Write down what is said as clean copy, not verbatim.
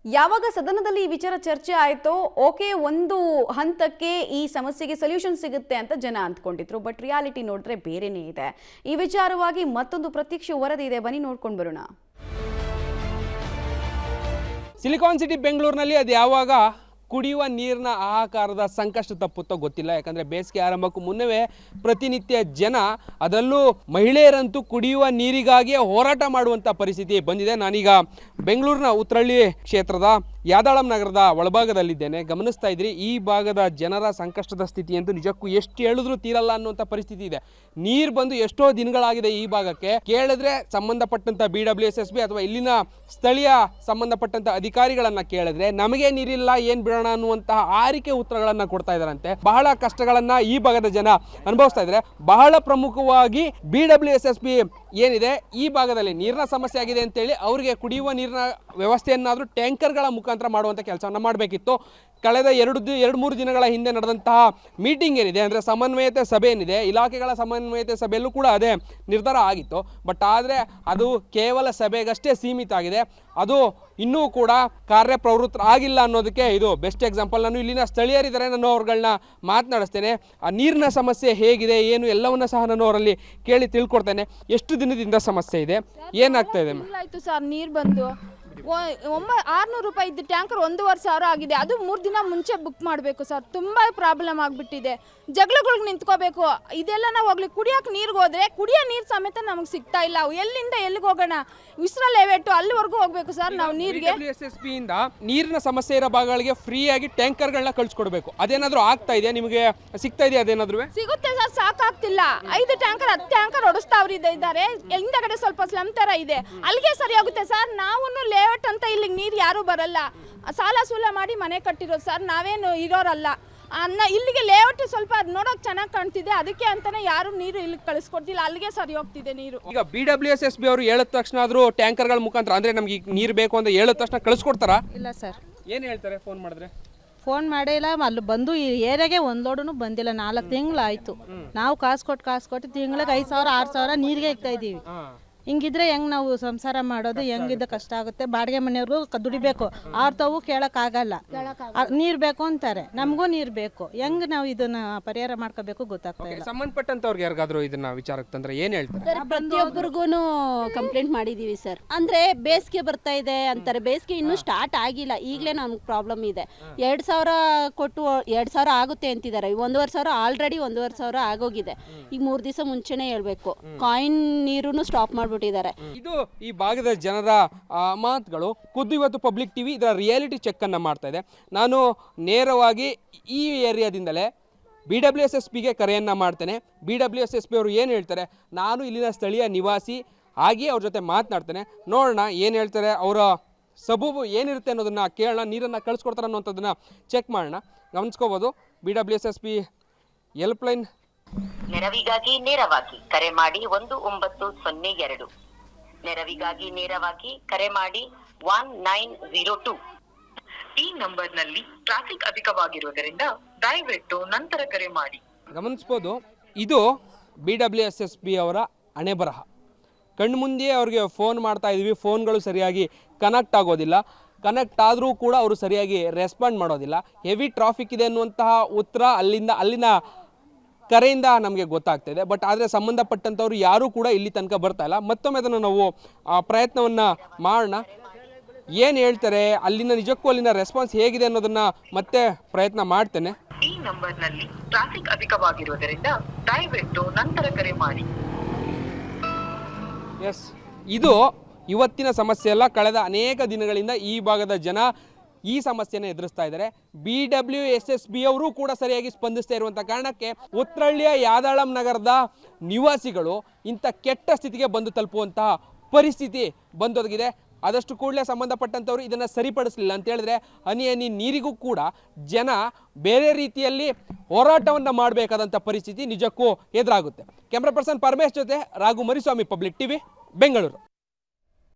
ಯಾವಾಗ ಸದನದಲ್ಲಿ ಈ ವಿಚಾರ ಚರ್ಚೆ ಆಯಿತೋ ಓಕೆ ಒಂದು ಹಂತಕ್ಕೆ ಈ ಸಮಸ್ಯೆಗೆ ಸೊಲ್ಯೂಷನ್ ಸಿಗುತ್ತೆ ಅಂತ ಜನ ಅಂದ್ಕೊಂಡಿದ್ರು. ಬಟ್ ರಿಯಾಲಿಟಿ ನೋಡಿದ್ರೆ ಬೇರೆನೇ ಇದೆ. ಈ ವಿಚಾರವಾಗಿ ಮತ್ತೊಂದು ಪ್ರತ್ಯಕ್ಷ ವರದಿ ಇದೆ, ಬನ್ನಿ ನೋಡ್ಕೊಂಡು ಬರೋಣ. ಸಿಲಿಕಾನ್ ಸಿಟಿ ಬೆಂಗಳೂರಿನಲ್ಲಿ ಅದು ಯಾವಾಗ ಕುಡಿಯುವ ನೀರಿನ ಹಾಹಾಕಾರದ ಸಂಕಷ್ಟ ತಪ್ಪುತ್ತೋ ಗೊತ್ತಿಲ್ಲ. ಯಾಕಂದರೆ ಬೇಸಿಗೆ ಆರಂಭಕ್ಕೂ ಮುನ್ನವೇ ಪ್ರತಿನಿತ್ಯ ಜನ, ಅದರಲ್ಲೂ ಮಹಿಳೆಯರಂತೂ ಕುಡಿಯುವ ನೀರಿಗಾಗಿಯೇ ಹೋರಾಟ ಮಾಡುವಂಥ ಪರಿಸ್ಥಿತಿ ಬಂದಿದೆ. ನಾನೀಗ ಬೆಂಗಳೂರಿನ ಉತ್ರಳ್ಳಿ ಕ್ಷೇತ್ರದ ಯಾದಳಂ ನಗರದ ಒಳಭಾಗದಲ್ಲಿದ್ದೇನೆ. ಗಮನಿಸ್ತಾ ಇದ್ರಿ, ಈ ಭಾಗದ ಜನರ ಸಂಕಷ್ಟದ ಸ್ಥಿತಿ ಅಂತೂ ನಿಜಕ್ಕೂ ಎಷ್ಟು ಹೇಳಿದ್ರೂ ತೀರಲ್ಲ ಅನ್ನುವಂಥ ಪರಿಸ್ಥಿತಿ ಇದೆ. ನೀರು ಬಂದು ಎಷ್ಟೋ ದಿನಗಳಾಗಿದೆ ಈ ಭಾಗಕ್ಕೆ. ಕೇಳಿದ್ರೆ ಸಂಬಂಧಪಟ್ಟಂಥ BWSSB ಅಥವಾ ಇಲ್ಲಿನ ಸ್ಥಳೀಯ ಸಂಬಂಧಪಟ್ಟಂಥ ಅಧಿಕಾರಿಗಳನ್ನ ಕೇಳಿದ್ರೆ ನಮಗೆ ನೀರಿಲ್ಲ, ಏನ್ ಬಿಡೋಣ ಅನ್ನುವಂತಹ ಆರಿಕೆ ಉತ್ತರಗಳನ್ನ ಕೊಡ್ತಾ ಇದ್ದಾರಂತೆ. ಬಹಳ ಕಷ್ಟಗಳನ್ನ ಈ ಭಾಗದ ಜನ ಅನುಭವಿಸ್ತಾ ಇದ್ದಾರೆ. ಬಹಳ ಪ್ರಮುಖವಾಗಿ BWSSB ಏನಿದೆ ಈ ಭಾಗದಲ್ಲಿ ನೀರಿನ ಸಮಸ್ಯೆ ಆಗಿದೆ ಅಂತೇಳಿ ಅವರಿಗೆ ಕುಡಿಯುವ ನೀರಿನ ವ್ಯವಸ್ಥೆಯನ್ನಾದರೂ ಟ್ಯಾಂಕರ್ಗಳ ಮುಖಾಂತರ ಮಾಡುವಂಥ ಕೆಲಸವನ್ನು ಮಾಡಬೇಕಿತ್ತು. ಕಳೆದ ಎರಡು ಮೂರು ದಿನಗಳ ಹಿಂದೆ ನಡೆದಂತಹ ಮೀಟಿಂಗ್ ಏನಿದೆ, ಅಂದರೆ ಸಮನ್ವಯತೆ ಸಭೆ ಏನಿದೆ, ಇಲಾಖೆಗಳ ಸಮನ್ವಯತೆ ಸಭೆಯಲ್ಲೂ ಕೂಡ ಅದೇ ನಿರ್ಧಾರ ಆಗಿತ್ತು. ಬಟ್ ಆದರೆ ಅದು ಕೇವಲ ಸಭೆಗಷ್ಟೇ ಸೀಮಿತ ಆಗಿದೆ. ಅದು ಇನ್ನೂ ಕೂಡ ಕಾರ್ಯಪ್ರವೃತ್ತರಾಗಿಲ್ಲ ಅನ್ನೋದಕ್ಕೆ ಇದು ಬೆಸ್ಟ್ ಎಕ್ಸಾಂಪಲ್. ನಾನು ಇಲ್ಲಿನ ಸ್ಥಳೀಯರಿದ್ದಾರೆ, ನಾನು ಅವ್ರುಗಳನ್ನ ಮಾತನಾಡಿಸ್ತೇನೆ. ಆ ನೀರಿನ ಸಮಸ್ಯೆ ಹೇಗಿದೆ ಏನು ಎಲ್ಲವನ್ನ ಸಹ ನಾನು ಅವರಲ್ಲಿ ಕೇಳಿ ತಿಳ್ಕೊಡ್ತೇನೆ. ಎಷ್ಟು ದಿನದಿಂದ ಸಮಸ್ಯೆ ಇದೆ, ಏನಾಗ್ತಾ ಇದೆ? ಆಯ್ತು ಸರ್, ನೀರು ಬಂದು 600 ರೂಪಾಯಿ ಇದ್ದ ಟ್ಯಾಂಕರ್ 1,500 ಆಗಿದೆ. ಅದು 3 ದಿನ ಮುಂಚೆ ಬುಕ್ ಮಾಡಬೇಕು ಸರ್. ತುಂಬ ಪ್ರಾಬ್ಲಮ್ ಆಗಿಬಿಟ್ಟಿದೆ. ಜಗಳಗಳಿಗೆ ನಿಂತ್ಕೋಬೇಕು. ಇದೆಲ್ಲ ನಾವು ಹೋಗ್ಲಿ ಕುಡಿಯೋಕೆ ನೀರಿಗೆ ಹೋದ್ರೆ ಕುಡಿಯೋ ನೀರು ಸಮೇತ ನಮಗೆ ಸಿಗ್ತಾ ಇಲ್ಲ. ಎಲ್ಲಿಂದ ಎಲ್ಲಿಗೆ ಹೋಗೋಣ? ವಿಸ್ರಾ ಲೇಔಟ್ ಅಲ್ಲಿವರೆಗೂ ಹೋಗ್ಬೇಕು ಸರ್ ನಾವು ನೀರಿಗೆ. BWSSB ಇಂದ ನೀರಿನ ಸಮಸ್ಯೆ ಇರೋ ಭಾಗಗಳಿಗೆ ಫ್ರೀ ಆಗಿ ಟ್ಯಾಂಕರ್ಗಳನ್ನ ಕಳಿಸ್ಕೊಡ್ಬೇಕು. ಅದೇನಾದ್ರೂ ಆಗ್ತಾ ಇದೆಯಾ? ನಿಮಗೆ ಸಿಗ್ತಾ ಇದೆಯಾ? ಅದೇನಾದ್ರೂ ಸಿಗುತ್ತೆ ಸರ್, ಸಾಕಾಗ್ತಿಲ್ಲ. 5 ಟ್ಯಾಂಕರ್ 10 ಟ್ಯಾಂಕರ್ ಹೊಡಿಸ್ತಾವ್ರು ಇದ್ದಾರೆ. ಹಿಂದಗಡೆ ಸ್ವಲ್ಪ ಸ್ಲಮ್ ತರ ಇದೆ, ಅಲ್ಲಿಗೆ ಸರಿ ಹೋಗುತ್ತೆ ಸರ್. ನಾವು ಲೇಔಟ್ ಅಂತ ಇಲ್ಲಿಗೆ ನೀರು ಯಾರು ಬರಲ್ಲ. ಸಾಲ ಸೂಲ ಮಾಡಿ ಮನೆ ಕಟ್ಟಿರೋದು ಸರ್, ನಾವೇನು ಇರೋರಲ್ಲ. ಇಲ್ಲಿಗೆ ಲೇಔಟ್ ಸ್ವಲ್ಪ ನೋಡೋಕೆ ಚೆನ್ನಾಗಿ ಕಾಣ್ತಿದೆ, ಅದಕ್ಕೆ ಅಂತಾನೆ ಯಾರು ನೀರು ಇಲ್ಲಿಗೆ ಕಳಿಸ್ಕೊಡ್ತಿಲ್ಲ. ಅಲ್ಲಿಗೆ ಸರಿ ಹೋಗ್ತಿದೆ ನೀರು. ಈಗ BWSSB ಅವರು ಹೇಳಿದ ತಕ್ಷಣ ಆದ್ರೂ ಟ್ಯಾಂಕರ್ಗಳ ಮುಖಾಂತರ ಅಂದ್ರೆ ನಮ್ಗೆ ನೀರು ಬೇಕು ಅಂತ ಹೇಳಿದ ತಕ್ಷಣ ಕಳಿಸ್ಕೊಡ್ತಾರಾ? ಇಲ್ಲ ಸರ್. ಏನು ಹೇಳ್ತಾರೆ ಫೋನ್ ಮಾಡಿದ್ರೆ? ಫೋನ್ ಮಾಡಿಲ್ಲ. ಅಲ್ಲಿ ಬಂದು ಈ ಏರಿಯಾಗೆ ಒಂದು ಲೋಡೂ ಬಂದಿಲ್ಲ. 4 ತಿಂಗಳಾಯಿತು. ನಾವು ಕಾಸು ಕೊಟ್ಟು ತಿಂಗಳಿಗೆ 5,000 6,000 ನೀರಿಗೆ ಇಕ್ತಾ ಇದ್ದೀವಿ. ಹಿಂಗಿದ್ರೆ ಹೆಂಗೆ ನಾವು ಸಂಸಾರ ಮಾಡೋದು? ಹೆಂಗಿದ್ದ ಕಷ್ಟ ಆಗುತ್ತೆ. ಬಾಡಿಗೆ ಮನೆಯವ್ರಿಗೂ ದುಡಿಬೇಕು, ಆರ್ತಾವು ಕೇಳೋಕ್ಕಾಗಲ್ಲ. ನೀರು ಬೇಕು ಅಂತಾರೆ, ನಮಗೂ ನೀರು ಬೇಕು. ಹೆಂಗೆ ನಾವು ಇದನ್ನ ಪರಿಹಾರ ಮಾಡ್ಕೋಬೇಕು ಗೊತ್ತಾಗ್ತಾ ಇಲ್ಲ. ಸಂಬಂಧಪಟ್ಟಂತವ್ರಿಗೆ ಯಾರಿಗಾದ್ರೂ ಇದನ್ನ ವಿಚಾರಕ್ಕೆ ತಂದ್ರೆ ಏನು ಹೇಳ್ತಾರೆ? ಪ್ರತಿಯೊಬ್ಬರಿಗೂ ಕಂಪ್ಲೇಂಟ್ ಮಾಡಿದೀವಿ ಸರ್. ಅಂದ್ರೆ ಬೇಸಿಗೆ ಬರ್ತಾ ಇದೆ ಅಂತಾರೆ. ಬೇಸಿಗೆ ಇನ್ನೂ ಸ್ಟಾರ್ಟ್ ಆಗಿಲ್ಲ, ಈಗಲೇ ನಮ್ಗೆ ಪ್ರಾಬ್ಲಮ್ ಇದೆ. 2,000 ಕೊಟ್ಟು 2,000 ಆಗುತ್ತೆ ಅಂತಿದ್ದಾರೆ. 1,500 ಆಲ್ರೆಡಿ 1,500 ಆಗೋಗಿದೆ. ಈಗ 3 ದಿವಸ ಮುಂಚೆನೆ ಹೇಳ್ಬೇಕು. ಕಾಯಿನ್ ನೀರು ಸ್ಟಾಪ್ ಮಾಡ್ಬಿಟ್ಟಿದ್ದಾರೆ. ಇದು ಈ ಭಾಗದ ಜನರ ಮಾತುಗಳು. ಖುದ್ದು ಇವತ್ತು ಪಬ್ಲಿಕ್ ಟಿವಿ ಇದರ ರಿಯಾಲಿಟಿ ಚೆಕ್ ಅನ್ನ ಮಾಡ್ತಾ ಇದೆ. ನಾನು ನೇರವಾಗಿ ಈ ಏರಿಯಾದಿಂದಲೇ BWSSBಗೆ ಕರೆಯನ್ನ ಮಾಡ್ತೇನೆ. BWSSB ಅವರು ಏನು ಹೇಳ್ತಾರೆ, ನಾನು ಇಲ್ಲಿನ ಸ್ಥಳೀಯ ನಿವಾಸಿ ಆಗಿ ಅವ್ರ ಜೊತೆ ಮಾತನಾಡ್ತೇನೆ. ನೋಡೋಣ ಏನು ಹೇಳ್ತಾರೆ, ಅವರ ಸಬೂಬು ಏನಿರುತ್ತೆ ಅನ್ನೋದನ್ನ ಕೇಳೋಣ. ನೀರನ್ನು ಕಳಿಸ್ಕೊಡ್ತಾರೆ ಅನ್ನೋಂಥದ್ದನ್ನ ಚೆಕ್ ಮಾಡೋಣ. ಗಮನಿಸ್ಕೋಬೋದು, BWSSB ಹೆಲ್ಪ್ಲೈನ್. ನೆರವಿಗಾಗಿ ನೇರವಾಗಿ ಕರೆ ಮಾಡಿ 1902. ನೆರವಿಗಾಗಿ ನೇರವಾಗಿ ಕರೆ ಮಾಡಿ 1902. ಈ ನಂಬರ್ನಲ್ಲಿ ಟ್ರಾಫಿಕ್ ಅಧಿಕವಾಗಿರುವುದರಿಂದ ದಯವಿಟ್ಟು ನಂತರ ಕರೆ ಮಾಡಿ. ಗಮನಿಸ್ಬೋದು, ಇದು BWSSB ಅವರ ಹಣೆ ಬರಹ. ಕಣ್ಮುಂದೆ ಅವ್ರಿಗೆ ಫೋನ್ ಮಾಡ್ತಾ ಇದ್ವಿ, ಫೋನ್ಗಳು ಸರಿಯಾಗಿ ಕನೆಕ್ಟ್ ಆಗೋದಿಲ್ಲ. ಕನೆಕ್ಟ್ ಆದರೂ ಕೂಡ ಅವರು ಸರಿಯಾಗಿ ರೆಸ್ಪಾಂಡ್ ಮಾಡೋದಿಲ್ಲ. ಹೆವಿ ಟ್ರಾಫಿಕ್ ಇದೆ ಅನ್ನುವಂತಹ ಉತ್ತರ ಅಲ್ಲಿನ ಕರೆಯಿಂದ ನಮಗೆ ಗೊತ್ತಾಗ್ತಾಯಿದೆ. ಬಟ್ ಆದರೆ ಸಂಬಂಧಪಟ್ಟಂಥವ್ರು ಯಾರೂ ಕೂಡ ಇಲ್ಲಿ ತನಕ ಬರ್ತಾ ಇಲ್ಲ. ಮತ್ತೊಮ್ಮೆ ಅದನ್ನು ನಾವು ಪ್ರಯತ್ನವನ್ನು ಮಾಡೋಣ. ಏನು ಹೇಳ್ತಾರೆ, ಅಲ್ಲಿನ ನಿಜಕ್ಕೂ ಅಲ್ಲಿನ ರೆಸ್ಪಾನ್ಸ್ ಹೇಗಿದೆ ಅನ್ನೋದನ್ನ ಮತ್ತೆ ಪ್ರಯತ್ನ ಮಾಡ್ತೇನೆ. ಈ ನಂಬರ್ನಲ್ಲಿ ಟ್ರಾಫಿಕ್ ಅಧಿಕವಾಗಿರುವುದರಿಂದ ದಯವಿಟ್ಟು ನಂತರ ಕರೆ ಮಾಡಿ. ಎಸ್, ಇದು ಇವತ್ತಿನ ಸಮಸ್ಯೆ ಅಲ್ಲ. ಕಳೆದ ಅನೇಕ ದಿನಗಳಿಂದ ಈ ಭಾಗದ ಜನ ಈ ಸಮಸ್ಯೆನ ಎದುರಿಸ್ತಾ ಇದ್ದಾರೆ. BWSSB ಅವರು ಕೂಡ ಸರಿಯಾಗಿ ಸ್ಪಂದಿಸ್ತಾ ಇರುವಂಥ ಕಾರಣಕ್ಕೆ ಉತ್ರಳ್ಳಿಯ ಯಾದಳಂ ನಗರದ ನಿವಾಸಿಗಳು ಇಂಥ ಕೆಟ್ಟ ಸ್ಥಿತಿಗೆ ಬಂದು ತಲುಪುವಂತಹ ಪರಿಸ್ಥಿತಿ ಬಂದೊದಗಿದೆ. ಆದಷ್ಟು ಕೂಡಲೇ ಸಂಬಂಧಪಟ್ಟಂಥವ್ರು ಇದನ್ನು ಸರಿಪಡಿಸಲಿಲ್ಲ ಅಂತ ಹೇಳಿದ್ರೆ ಹನಿ ನೀರಿಗೂ ಕೂಡ ಜನ ಬೇರೆ ರೀತಿಯಲ್ಲಿ ಹೋರಾಟವನ್ನು ಮಾಡಬೇಕಾದಂಥ ಪರಿಸ್ಥಿತಿ ನಿಜಕ್ಕೂ ಎದುರಾಗುತ್ತೆ. ಕ್ಯಾಮ್ರಾ ಪರ್ಸನ್ ಪರಮೇಶ್ ಜೊತೆ ರಾಘು ಮರಿಸ್ವಾಮಿ, ಪಬ್ಲಿಕ್ ಟಿವಿ, ಬೆಂಗಳೂರು.